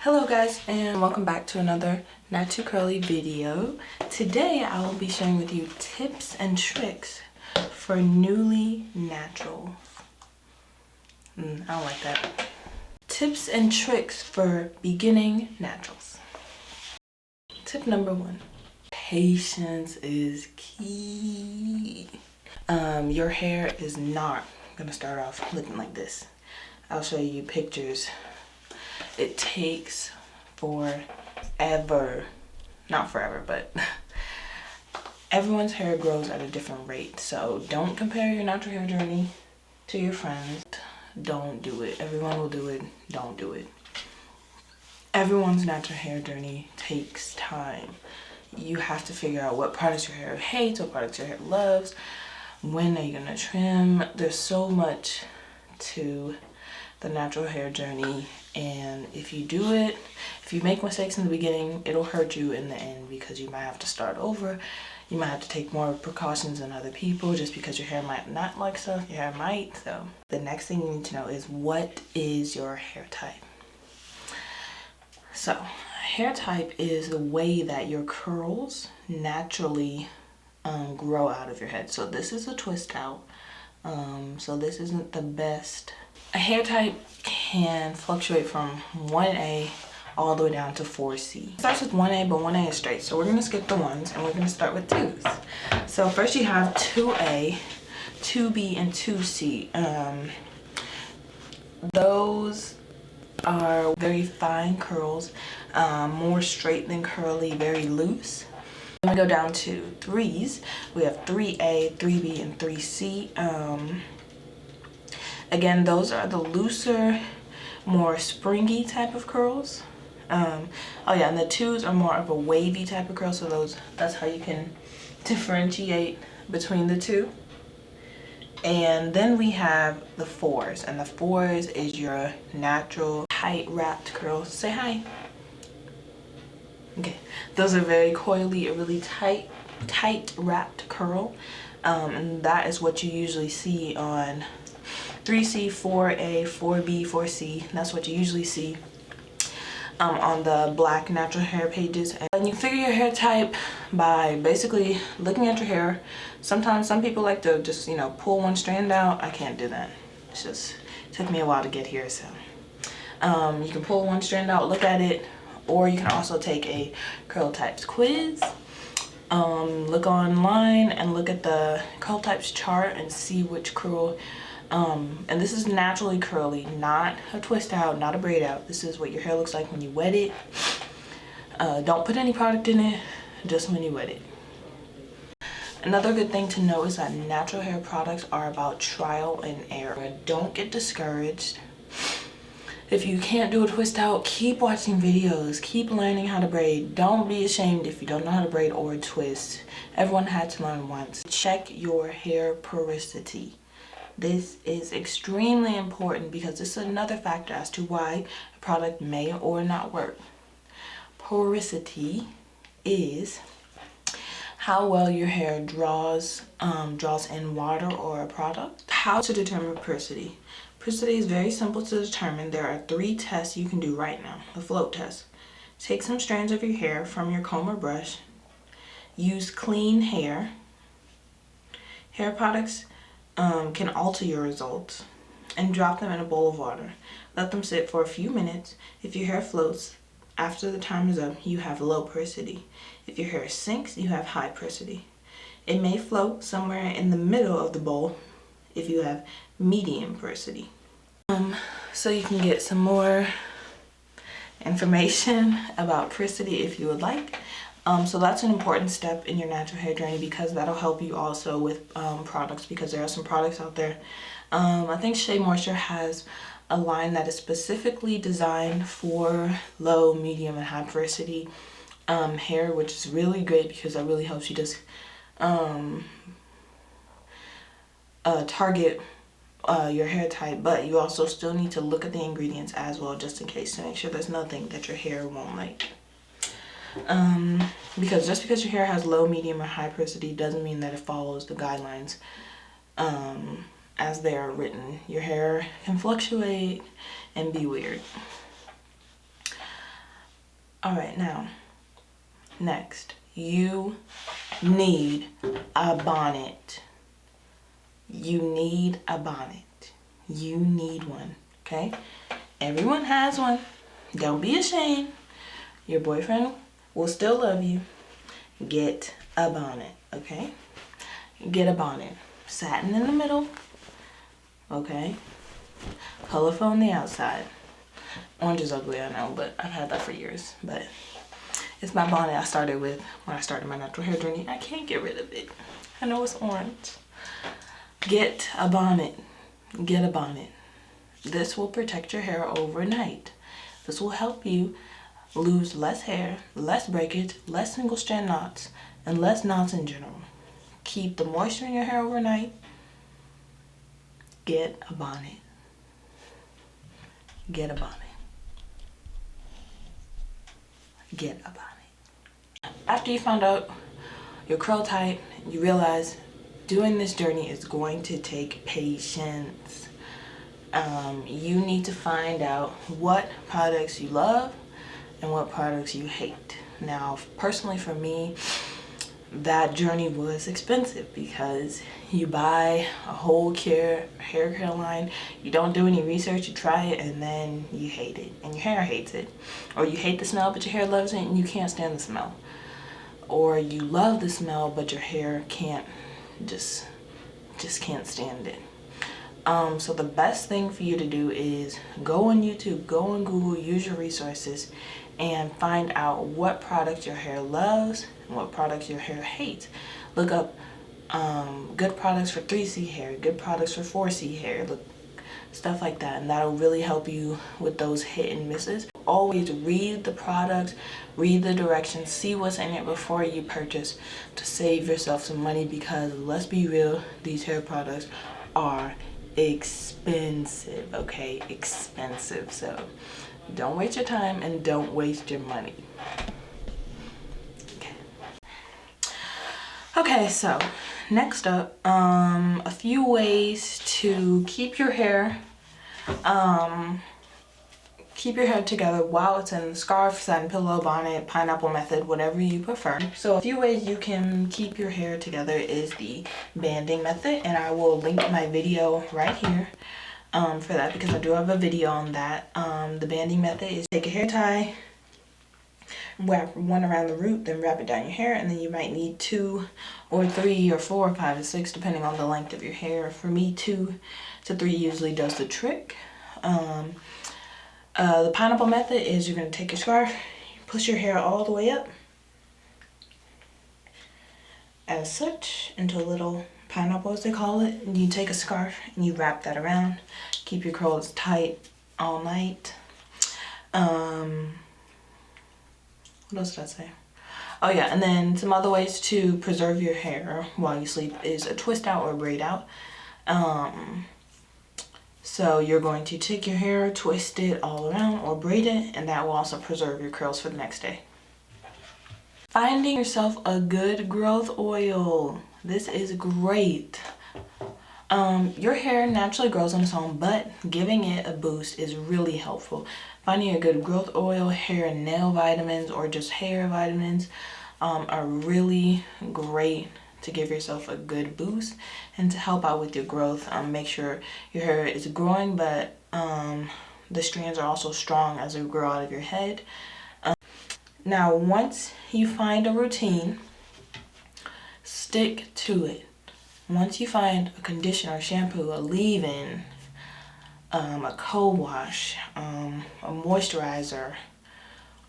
Hello guys, and welcome back to another Not Too Curly video. Today I will be sharing with you tips and tricks for newly natural. I don't like that. Tips and tricks for beginning naturals. Tip number 1. Patience is key. Your hair is not gonna start off looking like this. I'll show you pictures. It takes forever. Not forever, but everyone's hair grows at a different rate. So don't compare your natural hair journey to your friends. Don't do it. Everyone will do it. Don't do it. Everyone's natural hair journey takes time. You have to figure out what products your hair hates, what products your hair loves, when are you gonna trim. There's so much to the natural hair journey, and if you do it, if you make mistakes in the beginning, it'll hurt you in the end because you might have to start over. You might have to take more precautions than other people just because your hair might not like stuff, your hair might. So the next thing you need to know is, what is your hair type? So hair type is the way that your curls naturally grow out of your head. So this is a twist out, so this isn't the best. A hair type can fluctuate from 1A all the way down to 4C. It starts with 1A, but 1A is straight. So we're gonna skip the 1s and we're gonna start with 2s. So first you have 2A, 2B, and 2C. Those are very fine curls, more straight than curly, very loose. Then we go down to 3s. We have 3A, 3B, and 3C. Again, those are the looser, more springy type of curls. Oh yeah, and the 2s are more of a wavy type of curl, so that's how you can differentiate between the two. And then we have the 4s, and the 4s is your natural tight wrapped curls. Say hi. Okay, those are very coily, a really tight wrapped curl, and that is what you usually see on 3C, 4A, 4B, 4C. That's what you usually see on the Black natural hair pages. And you figure your hair type by basically looking at your hair. Sometimes some people like to just, pull one strand out. I can't do that. It's just, it took me a while to get here. So you can pull one strand out, look at it, or you can also take a curl types quiz. Look online and look at the curl types chart and see which curl. And this is naturally curly, not a twist out, not a braid out. This is what your hair looks like when you wet it. Don't put any product in it, just when you wet it. Another good thing to know is that natural hair products are about trial and error. Don't get discouraged. If you can't do a twist out, keep watching videos, keep learning how to braid. Don't be ashamed if you don't know how to braid or twist. Everyone had to learn once. Check your hair porosity. This is extremely important because this is another factor as to why a product may or not work. Porosity is how well your hair draws in water or a product. How to determine porosity. Porosity is very simple to determine. There are 3 tests you can do right now. The float test. Take some strands of your hair from your comb or brush. Use clean hair. Hair products can alter your results, and drop them in a bowl of water. Let them sit for a few minutes. If your hair floats after the time is up, you have low porosity. If your hair sinks, you have high porosity. It may float somewhere in the middle of the bowl if you have medium porosity. So you can get some more information about porosity if you would like. So that's an important step in your natural hair journey because that'll help you also with products, because there are some products out there. I think Shea Moisture has a line that is specifically designed for low, medium, and high porosity hair, which is really great because that really helps you just target your hair type. But you also still need to look at the ingredients as well, just in case, to make sure there's nothing that your hair won't like. Because just because your hair has low, medium, or high porosity doesn't mean that it follows the guidelines as they are written. Your hair can fluctuate and be weird. All right, now, next, you need a bonnet. You need a bonnet. You need one, okay? Everyone has one. Don't be ashamed. Your boyfriend will still love you. Get a bonnet, okay? Get a bonnet. Satin in the middle, okay? Colorful on the outside. Orange is ugly, I know, but I've had that for years. But it's my bonnet I started with when I started my natural hair journey. I can't get rid of it. I know it's orange. Get a bonnet. Get a bonnet. This will protect your hair overnight. This will help you lose less hair, less breakage, less single strand knots, and less knots in general. Keep the moisture in your hair overnight. Get a bonnet. Get a bonnet. Get a bonnet. After you found out your curl type, you realize doing this journey is going to take patience. You need to find out what products you love and what products you hate. Now, personally for me, that journey was expensive because you buy a whole hair care line, you don't do any research, you try it, and then you hate it, and your hair hates it. Or you hate the smell, but your hair loves it, and you can't stand the smell. Or you love the smell, but your hair can't, just can't stand it. So the best thing for you to do is go on YouTube, go on Google, use your resources, and find out what products your hair loves and what products your hair hates. Look up good products for 3C hair, good products for 4C hair, look, stuff like that, and that'll really help you with those hit and misses. Always read the product, read the directions, see what's in it before you purchase to save yourself some money, because let's be real, these hair products are expensive, okay? Expensive. So don't waste your time and don't waste your money. Okay, so next up, a few ways to keep your hair together while it's in scarf, satin pillow, bonnet, pineapple method, whatever you prefer. So a few ways you can keep your hair together is the banding method, and I will link my video right here for that, because I do have a video on that. The banding method is take a hair tie, wrap one around the root, then wrap it down your hair, and then you might need 2 or 3 or 4 or 5 or 6 depending on the length of your hair. For me, 2 to 3 usually does the trick. The pineapple method is you're going to take your scarf, push your hair all the way up as such into a little pineapple, as they call it, and you take a scarf and you wrap that around. Keep your curls tight all night. What else did I say? Oh yeah, and then some other ways to preserve your hair while you sleep is a twist out or braid out. So you're going to take your hair, twist it all around or braid it, and that will also preserve your curls for the next day. Finding yourself a good growth oil. This is great. Your hair naturally grows on its own, but giving it a boost is really helpful. Finding a good growth oil, hair and nail vitamins, or just hair vitamins are really great to give yourself a good boost and to help out with your growth. Make sure your hair is growing, but the strands are also strong as they grow out of your head. Now, once you find a routine, stick to it. Once you find a conditioner, shampoo, a leave-in, a co-wash, a moisturizer,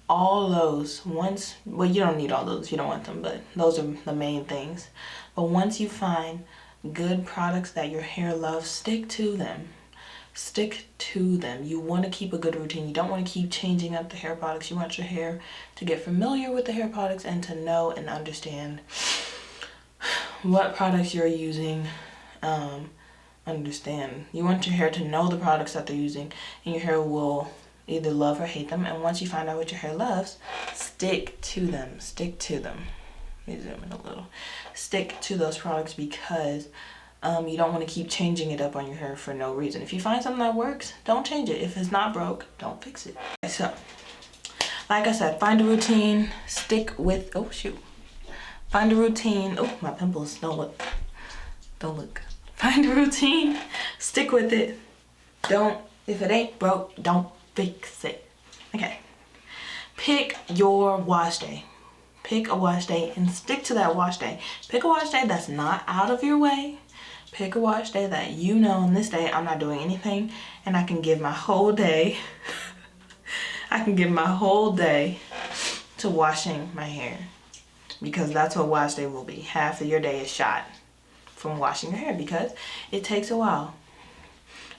all those, well, you don't need all those, you don't want them, but those are the main things. But once you find good products that your hair loves, stick to them. Stick to them. You want to keep a good routine. You don't want to keep changing up the hair products. You want your hair to get familiar with the hair products and to know and understand what products you're using. Understand. You want your hair to know the products that they're using, and your hair will either love or hate them. And once you find out what your hair loves, stick to them. Stick to them. Let me zoom in a little. Stick to those products, because you don't want to keep changing it up on your hair for no reason. If you find something that works, don't change it. If it's not broke, don't fix it. So, like I said, find a routine, stick with, oh shoot. Find a routine, oh my pimples, don't look. Find a routine, stick with it. If it ain't broke, don't fix it. Okay. Pick your wash day. Pick a wash day and stick to that wash day. Pick a wash day that's not out of your way. Pick a wash day that you know on this day I'm not doing anything and I can give my whole day to washing my hair, because that's what wash day will be. Half of your day is shot from washing your hair because it takes a while.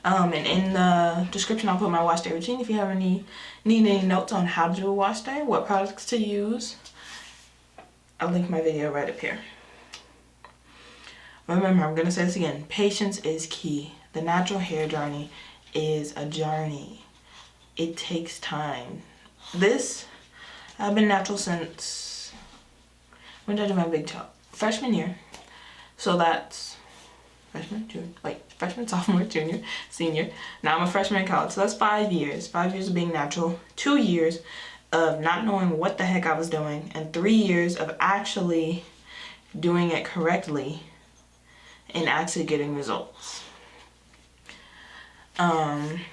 And in the description I'll put my wash day routine if you have need any notes on how to do a wash day, what products to use. I'll link my video right up here. Remember, I'm going to say this again, patience is key. The natural hair journey is a journey. It takes time. I've been natural since, when did I do my big top? Freshman year. So that's freshman, sophomore, junior, senior. Now I'm a freshman in college. So that's 5 years. 5 years of being natural. 2 years of not knowing what the heck I was doing. And 3 years of actually doing it correctly and actually getting results.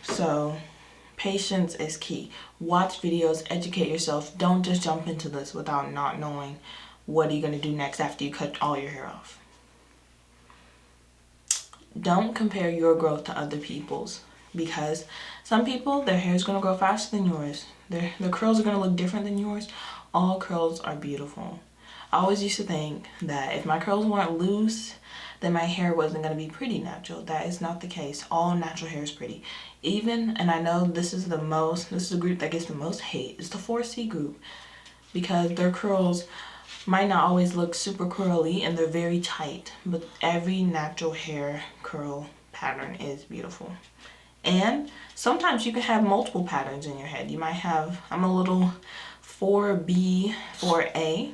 So patience is key. Watch videos, educate yourself. Don't just jump into this without not knowing what are you going to do next after you cut all your hair off. Don't compare your growth to other people's, because some people, their hair is going to grow faster than yours. Their curls are going to look different than yours. All curls are beautiful. I always used to think that if my curls weren't loose, then my hair wasn't going to be pretty natural. That is not the case. All natural hair is pretty. And I know this is the group that gets the most hate, is the 4C group, because their curls might not always look super curly and they're very tight, but every natural hair curl pattern is beautiful. And sometimes you can have multiple patterns in your head. You might have, I'm a little 4B, 4A.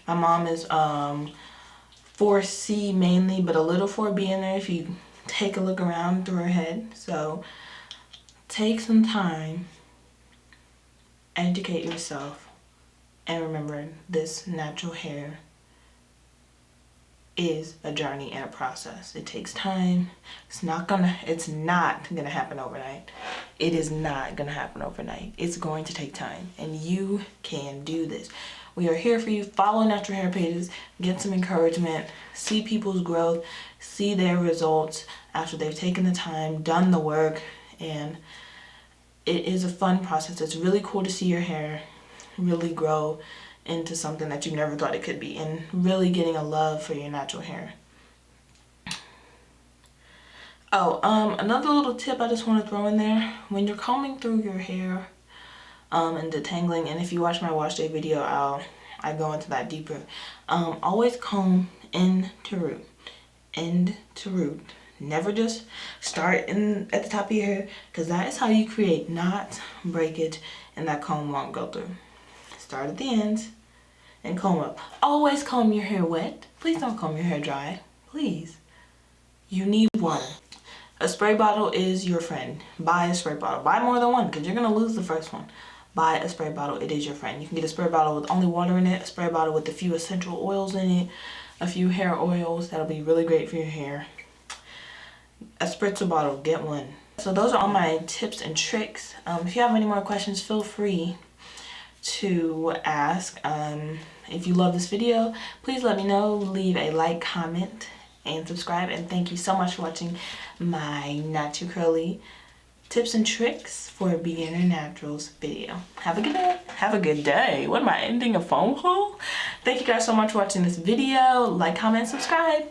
My mom is 4C mainly, but a little 4B in there if you take a look around through her head. So take some time, educate yourself, and remember, this natural hair is a journey and a process. It takes time. It's not gonna happen overnight. It is not gonna happen overnight. It's going to take time, and you can do this. We are here for you. Follow natural hair pages, get some encouragement, see people's growth, see their results after they've taken the time, done the work, and it is a fun process. It's really cool to see your hair really grow into something that you never thought it could be, and really getting a love for your natural hair. Another little tip I just want to throw in there: when you're combing through your hair and detangling, and if you watch my wash day video, I go into that deeper. Always comb end to root. Never just start at the top of your hair, because that is how you create knots, breakage, and that comb won't go through. Start at the ends and comb up. Always comb your hair wet. Please don't comb your hair dry. Please. You need water. A spray bottle is your friend. Buy a spray bottle. Buy more than one, because you're going to lose the first one. Buy a spray bottle. It is your friend. You can get a spray bottle with only water in it, a spray bottle with a few essential oils in it, a few hair oils. That'll be really great for your hair. A spritzer bottle. Get one. So those are all my tips and tricks. If you have any more questions, feel free to ask. If you love this video, please let me know. Leave a like, comment, and subscribe. And thank you so much for watching my not too curly tips and tricks for beginner naturals video. Have a good day. Have a good day. What am I ending a phone call? Thank you guys so much for watching this video. Like, comment, subscribe.